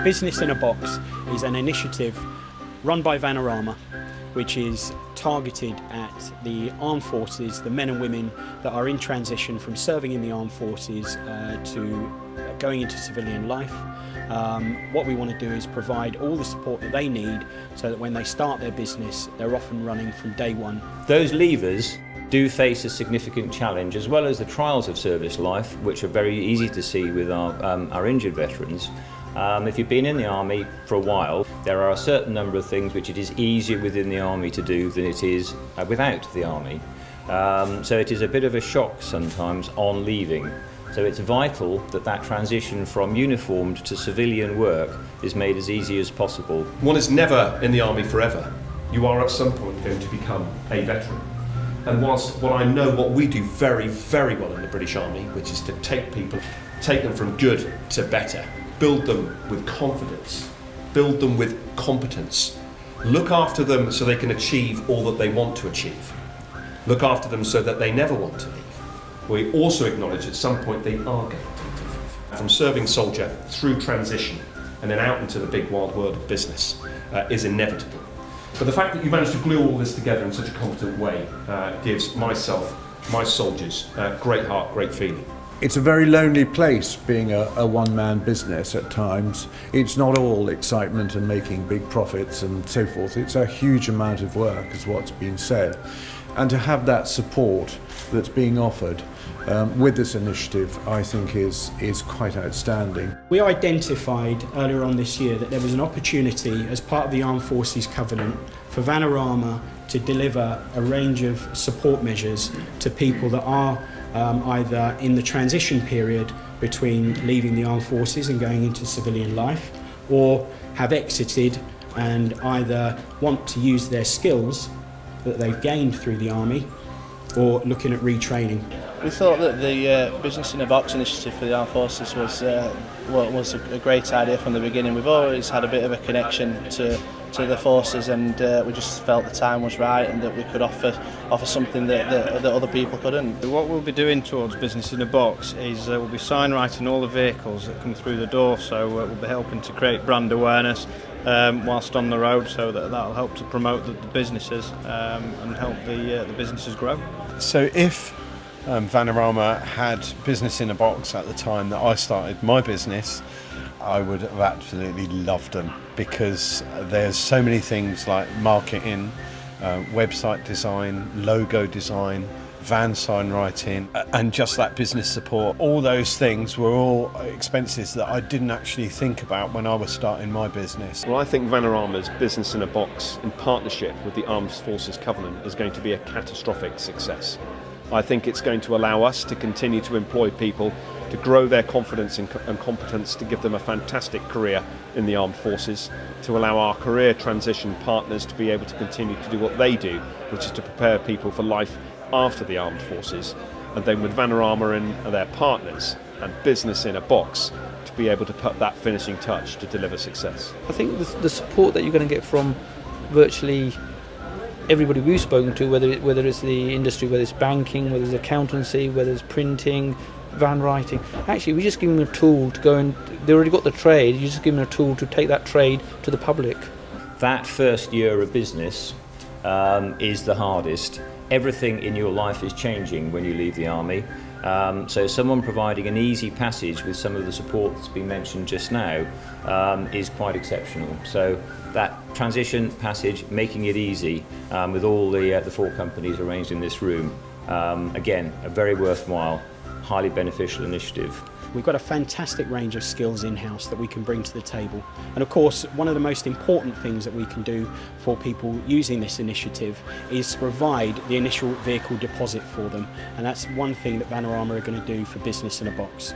Business in a Box is an initiative run by Vanarama, which is targeted at the armed forces, the men and women that are in transition from serving in the armed forces to going into civilian life. What we want to do is provide all the support that they need so that when they start their business, they're off and running from day one. Those leavers do face a significant challenge, as well as the trials of service life, which are very easy to see with our injured veterans. If you've been in the Army for a while, there are a certain number of things which it is easier within the Army to do than it is without the Army. So it is a bit of a shock sometimes on leaving. So it's vital that that transition from uniformed to civilian work is made as easy as possible. One is never in the Army forever. You are at some point going to become a veteran. And whilst what I know what we do very, very well in the British Army, which is to take people, take them from good to better, build them with confidence, build them with competence, look after them so they can achieve all that they want to achieve, look after them so that they never want to leave. We also acknowledge at some point they are going to leave. From serving soldier through transition and then out into the big wild world of business is inevitable. But the fact that you managed to glue all this together in such a competent way gives myself, my soldiers, great heart, great feeling. It's a very lonely place being a one-man business at times. It's not all excitement and making big profits and so forth. It's a huge amount of work, is what's been said. And to have that support that's being offered with this initiative, I think is quite outstanding. We identified earlier on this year that there was an opportunity as part of the Armed Forces Covenant for Vanarama to deliver a range of support measures to people that are either in the transition period between leaving the armed forces and going into civilian life, or have exited and either want to use their skills that they've gained through the army or looking at retraining. We thought that the Business in a Box initiative for the Armed Forces was a great idea from the beginning. We've always had a bit of a connection to the forces, and we just felt the time was right and that we could offer something that other people couldn't. What we'll be doing towards Business in a Box is we'll be sign writing all the vehicles that come through the door, so we'll be helping to create brand awareness whilst on the road, so that'll help to promote the businesses and help the businesses grow. So if Vanarama had Business in a Box at the time that I started my business, I would have absolutely loved them, because there's so many things like marketing, website design, logo design, van sign writing, and just that business support. All those things were all expenses that I didn't actually think about when I was starting my business. Well, I think Vanarama's Business in a Box, in partnership with the Armed Forces Covenant, is going to be a catastrophic success. I think it's going to allow us to continue to employ people, to grow their confidence and competence, to give them a fantastic career in the armed forces, to allow our career transition partners to be able to continue to do what they do, which is to prepare people for life after the armed forces, and then with Vanarama and their partners and Business in a Box to be able to put that finishing touch to deliver success. I think the support that you're going to get from virtually everybody we've spoken to, whether it's the industry, whether it's banking, whether it's accountancy, whether it's printing, van writing, actually we just give them a tool to go and, they already got the trade, you just give them a tool to take that trade to the public. That first year of business is the hardest. Everything in your life is changing when you leave the Army. So someone providing an easy passage with some of the support that's been mentioned just now is quite exceptional. So that transition passage, making it easy with all the four companies arranged in this room, again, a very worthwhile, highly beneficial initiative. We've got a fantastic range of skills in-house that we can bring to the table. And of course, one of the most important things that we can do for people using this initiative is provide the initial vehicle deposit for them. And that's one thing that Vanarama are going to do for Business in a Box.